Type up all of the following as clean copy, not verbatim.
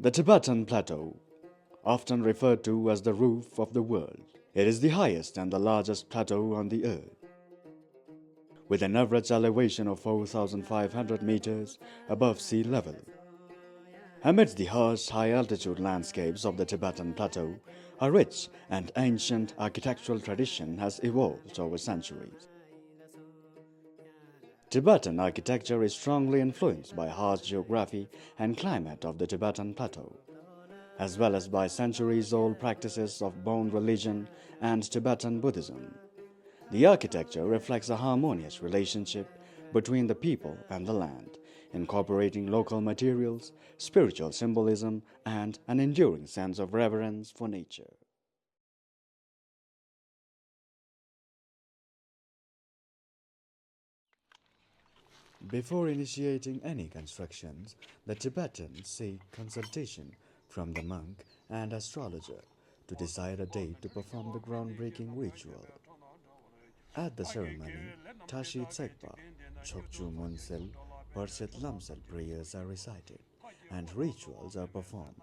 The Tibetan Plateau, often referred to as the roof of the world, it is the highest and the largest plateau on the earth. With an average elevation of 4,500 meters above sea level. Amidst the harsh, high-altitude landscapes of the Tibetan Plateau, a rich and ancient architectural tradition has evolved over centuries. Tibetan architecture is strongly influenced by harsh geography and climate of the Tibetan Plateau, as well as by centuries-old practices of Bon religion and Tibetan Buddhism. The architecture reflects a harmonious relationship between the people and the land, incorporating local materials, spiritual symbolism, and an enduring sense of reverence for nature. Before initiating any constructions, the Tibetans seek consultation from the monk and astrologer to decide a date to perform the groundbreaking ritual. At the ceremony, 𝙏𝙝𝙚 𝙃𝙝𝙗𝙗 𝙪𝙤 prayers are recited and rituals are performed.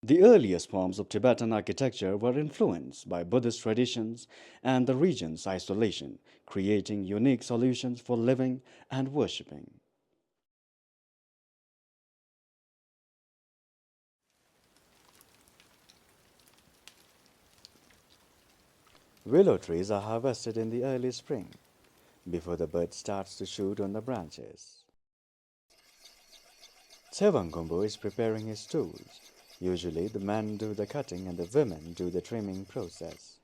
The earliest forms of Tibetan architecture were influenced by Buddhist traditions and the region's isolation, creating unique solutions for living and worshipping. Willow trees are harvested in the early spring, before the bud starts to shoot on the branches. 𝙏𝙝𝙚 is preparing his tools. Usually, the men do the cutting and the women do the trimming process.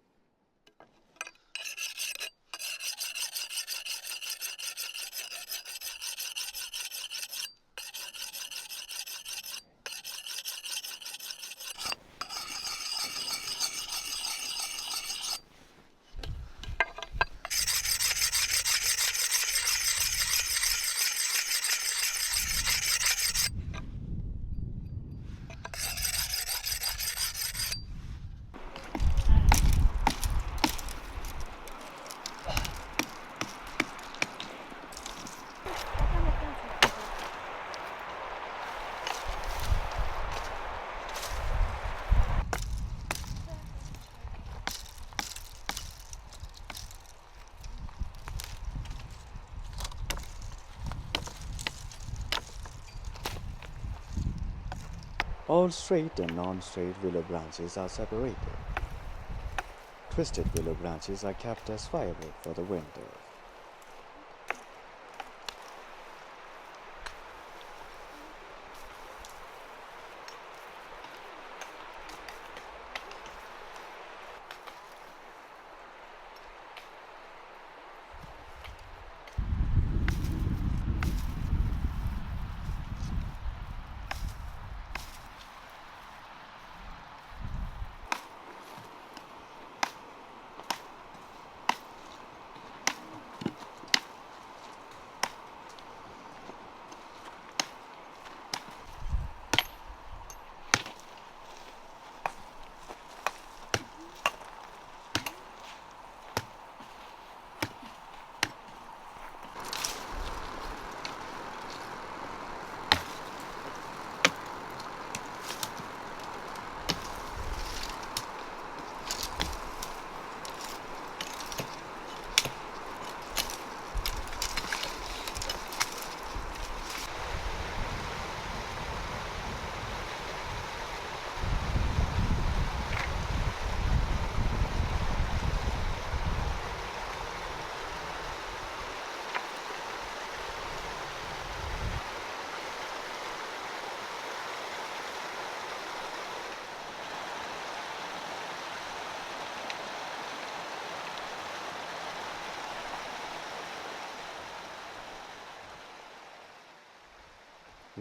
All straight and non-straight willow branches are separated. Twisted willow branches are kept as firewood for the winter.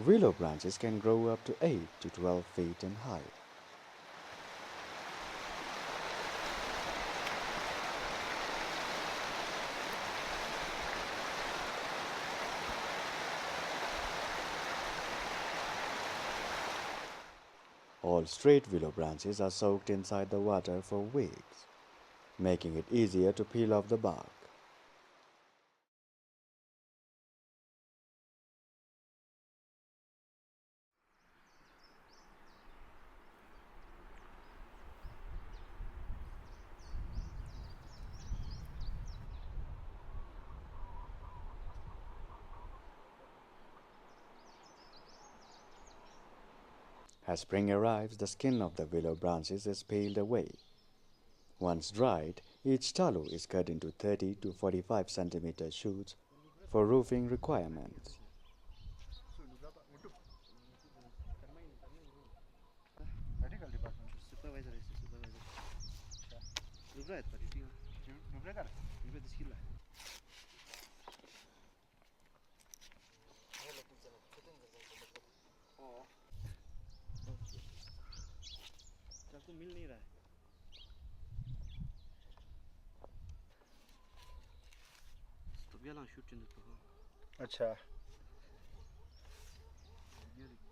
Willow branches can grow up to 8 to 12 feet in height. All straight willow branches are soaked inside the water for weeks, making it easier to peel off the bark. As spring arrives, the skin of the willow branches is peeled away. Once dried, each talu is cut into 30 to 45 centimeter shoots for roofing requirements. मिल नहीं रहा है तो भी allow shoot चंद तो अच्छा YouTube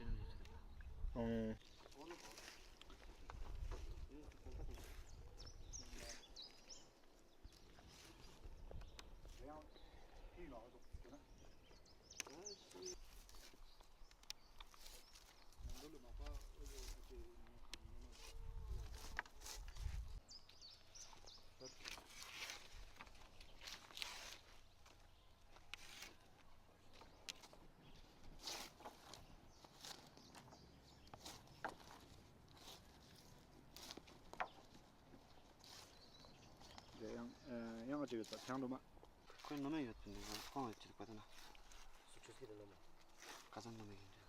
channel yang aja gitu yang rumah कोई नमे ही होते हैं कौन है चल पता ना suci gitu nama कज़न नमे ही हैं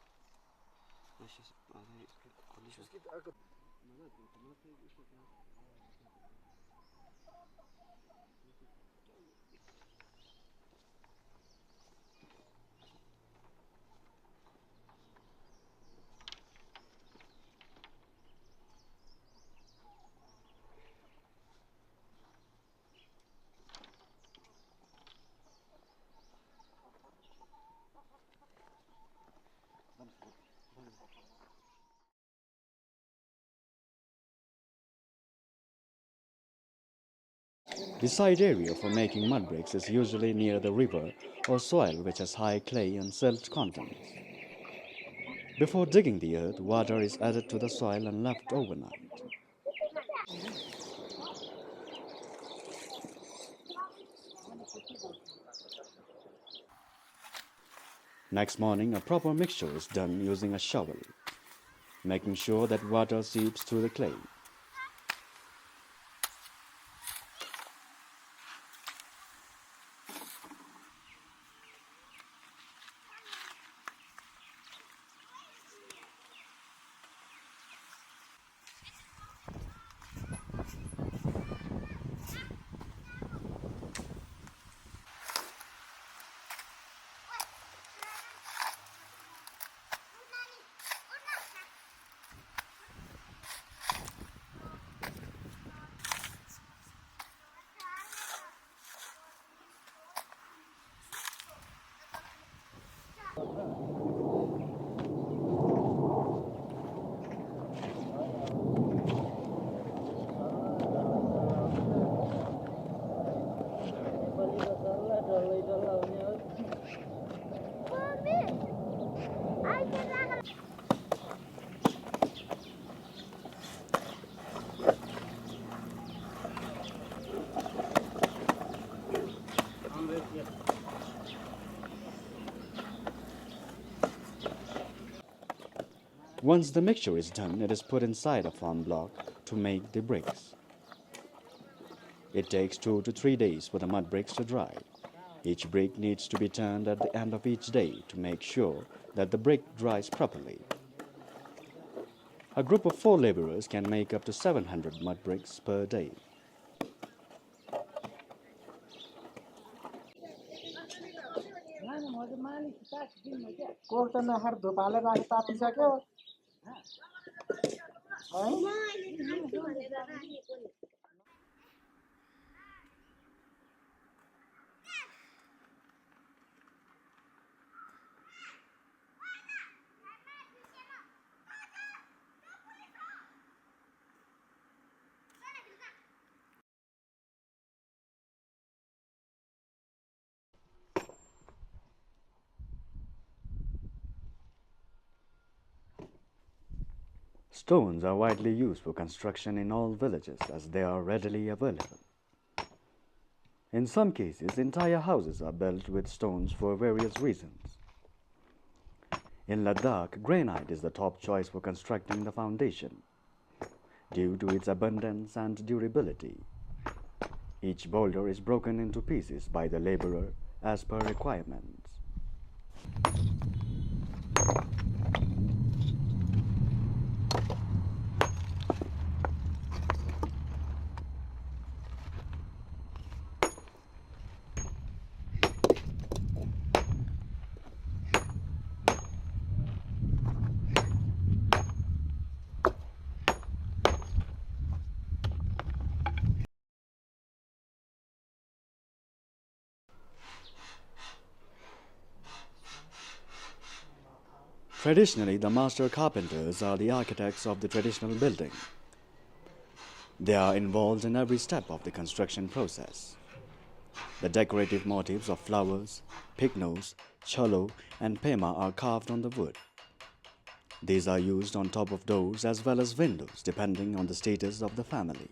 वैसे आधे college suci gitu aku The site area for making mud bricks is usually near the river or soil which has high clay and silt contents. Before digging the earth, water is added to the soil and left overnight. Next morning, a proper mixture is done using a shovel, making sure that water seeps through the clay. Once the mixture is done, it is put inside a firm block to make the bricks. It takes 2 to 3 days for the mud bricks to dry. Each brick needs to be turned at the end of each day to make sure that the brick dries properly. A group of 4 laborers can make up to 700 mud bricks per day. Stones are widely used for construction in all villages as they are readily available. In some cases, entire houses are built with stones for various reasons. In Ladakh, granite is the top choice for constructing the foundation due to its abundance and durability. Each boulder is broken into pieces by the laborer as per requirements. Traditionally, the master carpenters are the architects of the traditional building. They are involved in every step of the construction process. The decorative motifs of flowers, pignos, cholo, and pema are carved on the wood. These are used on top of doors as well as windows depending on the status of the family.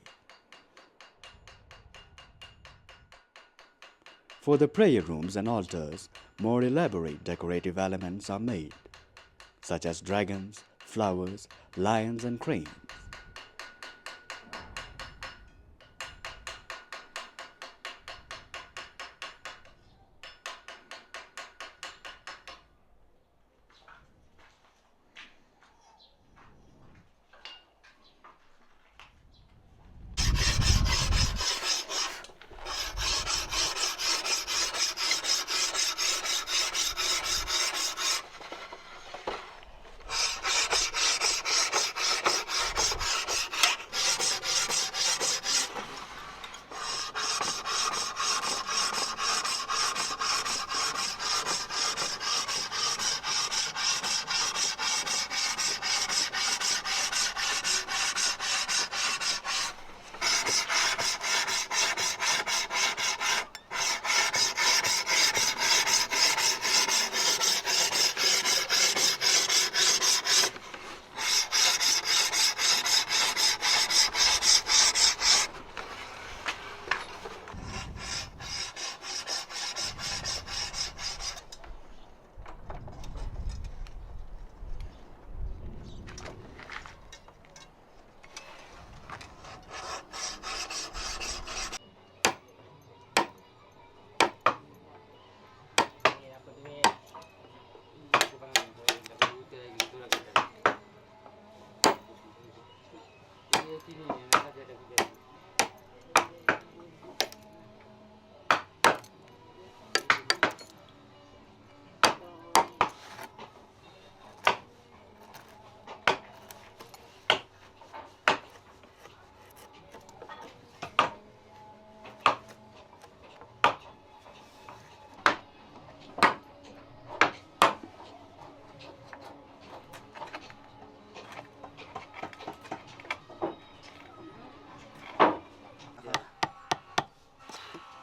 For the prayer rooms and altars, more elaborate decorative elements are made, such as dragons, flowers, lions, and cranes.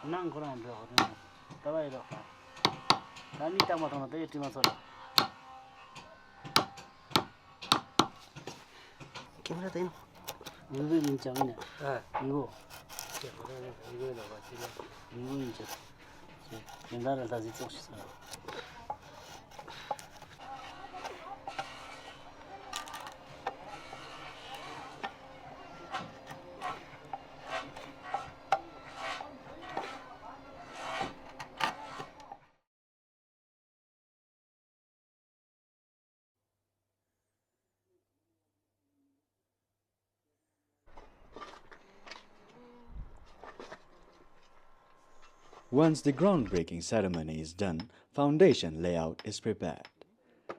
Nang kurang berapa tu? Tahu itu. Kami tak mahu tahu itu masalah. Kamera tu ini. Minggu ini macam ni. Minggu. Minggu ini macam. Kamera dah tak zituk sih. Once the groundbreaking ceremony is done, foundation layout is prepared.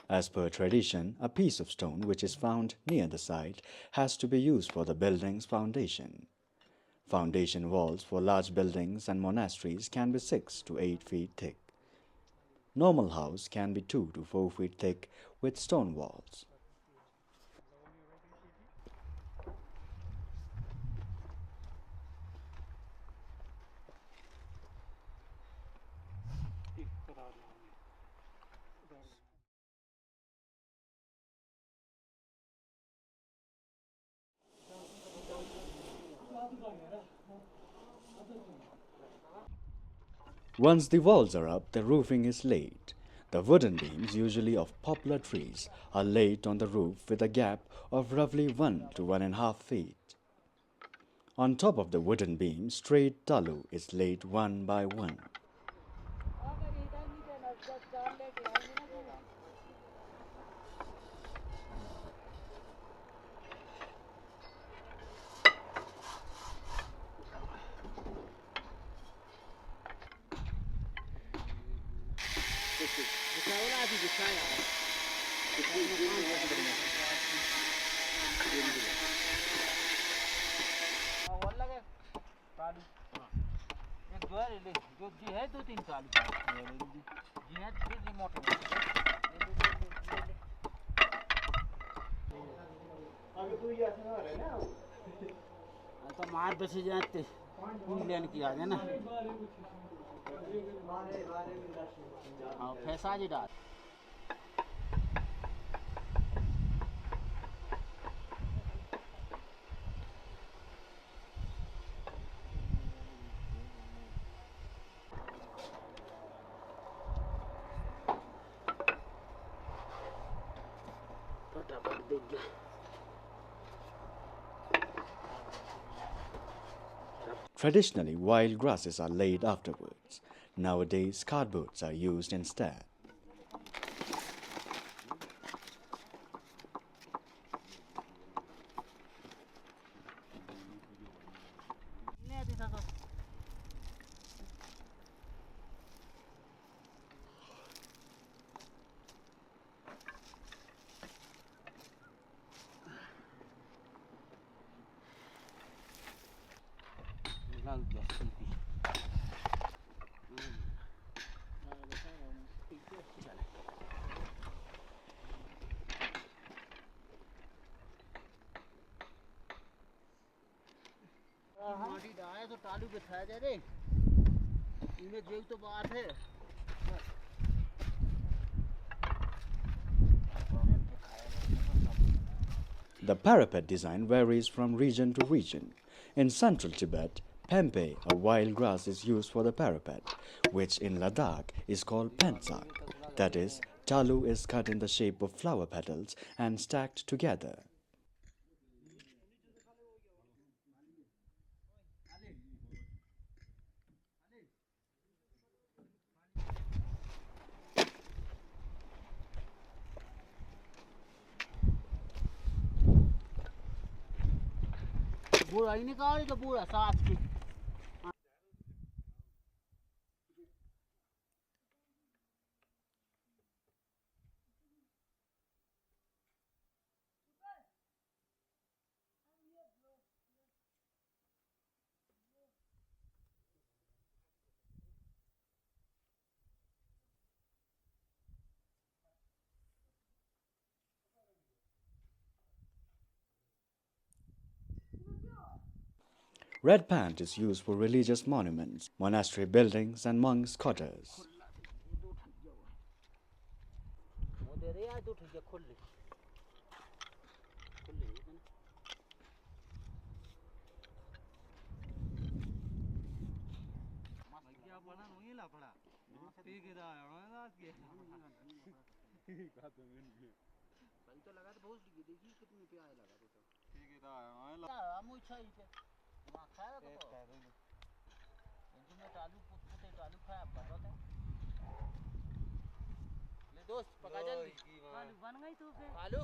As per tradition, a piece of stone which is found near the site has to be used for the building's foundation. Foundation walls for large buildings and monasteries can be 6 to 8 feet thick. Normal house can be 2 to 4 feet thick with stone walls. Once the walls are up, the roofing is laid. The wooden beams, usually of poplar trees, are laid on the roof with a gap of roughly 1 to 1.5 feet. On top of the wooden beam, straight talu is laid one by one. तो मार बसे जाते लेन की आ ना हाँ फैसा जी डाल Traditionally, wild grasses are laid afterwards. Nowadays, cardboards are used instead. माटी डाले तो टालू बिठाया जा रे इन्हें जेब तो बात है The parapet design varies from region to region. In central Tibet, pempe, a wild grass, is used for the parapet, which in Ladakh is called pensak. That is, talu is cut in the shape of flower petals and stacked together. बूढ़ा ही निकाल तो बूढ़ा साथ की Red paint is used for religious monuments, monastery buildings, and monks' quarters. दोस्त पका जल्दी आलू बन गई तो आलू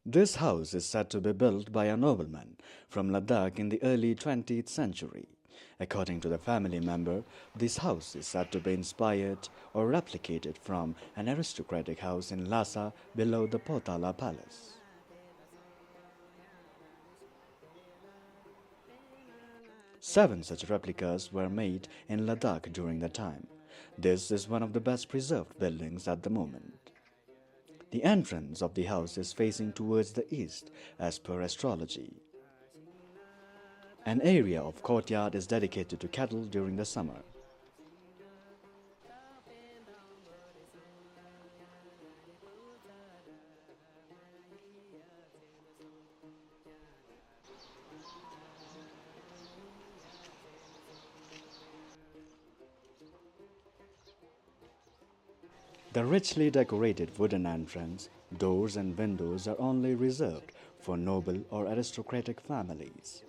This house is said to be built by a nobleman from Ladakh in the early 20th century. According to the family member, this house is said to be inspired or replicated from an aristocratic house in Lhasa below the Potala Palace. Seven such replicas were made in Ladakh during the time. This is one of the best preserved buildings at the moment. The entrance of the house is facing towards the east as per astrology. An area of courtyard is dedicated to cattle during the summer. The richly decorated wooden entrance, doors and windows are only reserved for noble or aristocratic families.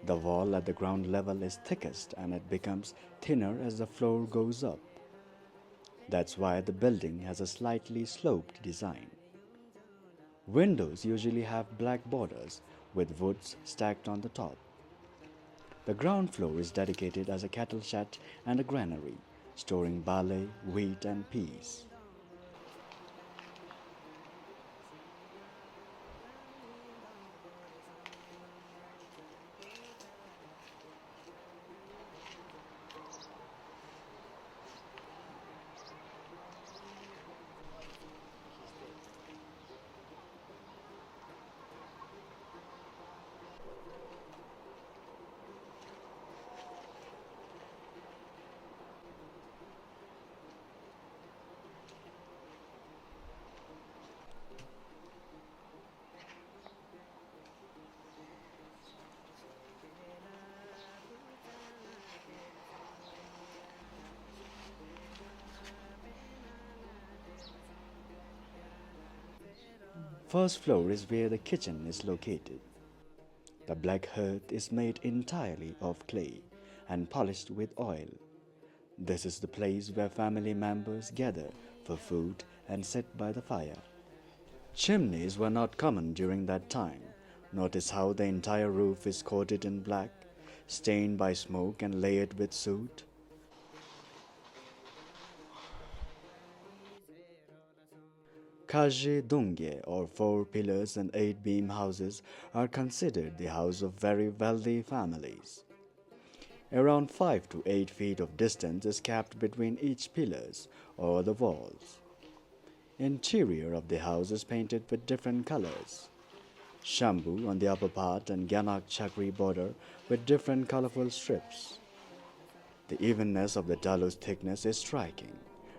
The wall at the ground level is thickest and it becomes thinner as the floor goes up. That's why the building has a slightly sloped design. Windows usually have black borders with woods stacked on the top. The ground floor is dedicated as a cattle shed and a granary, storing barley, wheat and peas. First floor is where the kitchen is located. The black hearth is made entirely of clay and polished with oil. This is the place where family members gather for food and sit by the fire. Chimneys were not common during that time. Notice how the entire roof is coated in black, stained by smoke and layered with soot. 𝙏𝙤𝙚 or 4 pillars and 8 beam houses are considered the house of very wealthy families. Around 5 to 8 feet of distance is kept between each pillars or the walls. Interior of the house is painted with different colors. Shambhu on the upper part and Gyanak Chakri border with different colorful strips. The evenness of the talu's thickness is striking,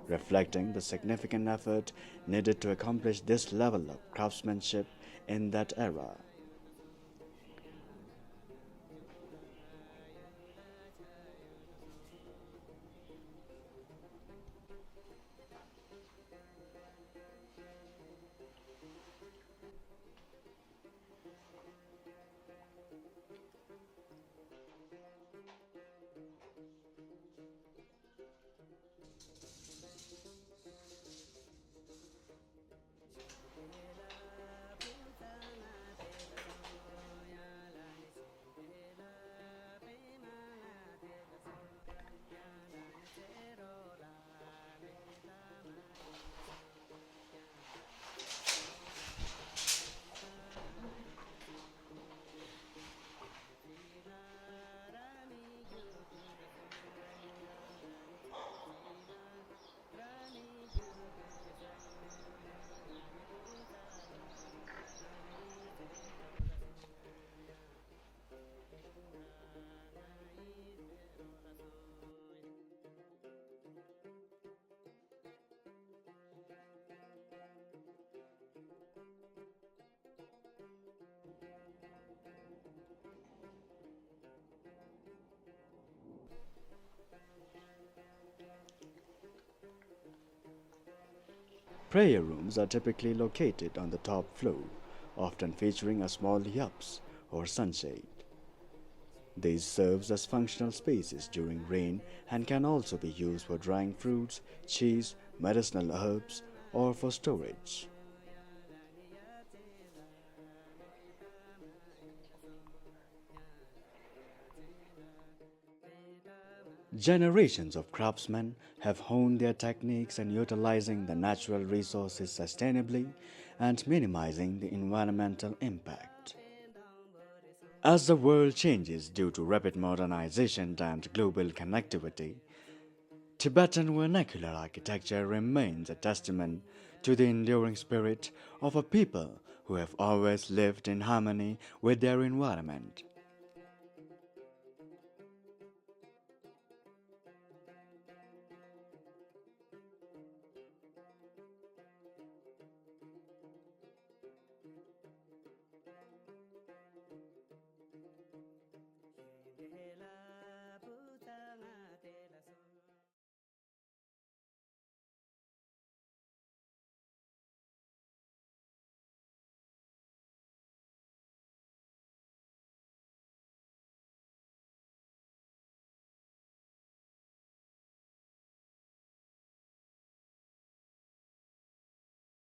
reflecting the significant effort needed to accomplish this level of craftsmanship in that era. Prayer rooms are typically located on the top floor, often featuring a small yups or sunshade. These serves as functional spaces during rain and can also be used for drying fruits, cheese, medicinal herbs, or for storage. Generations of craftsmen have honed their techniques in utilizing the natural resources sustainably and minimizing the environmental impact. As the world changes due to rapid modernization and global connectivity, Tibetan vernacular architecture remains a testament to the enduring spirit of a people who have always lived in harmony with their environment.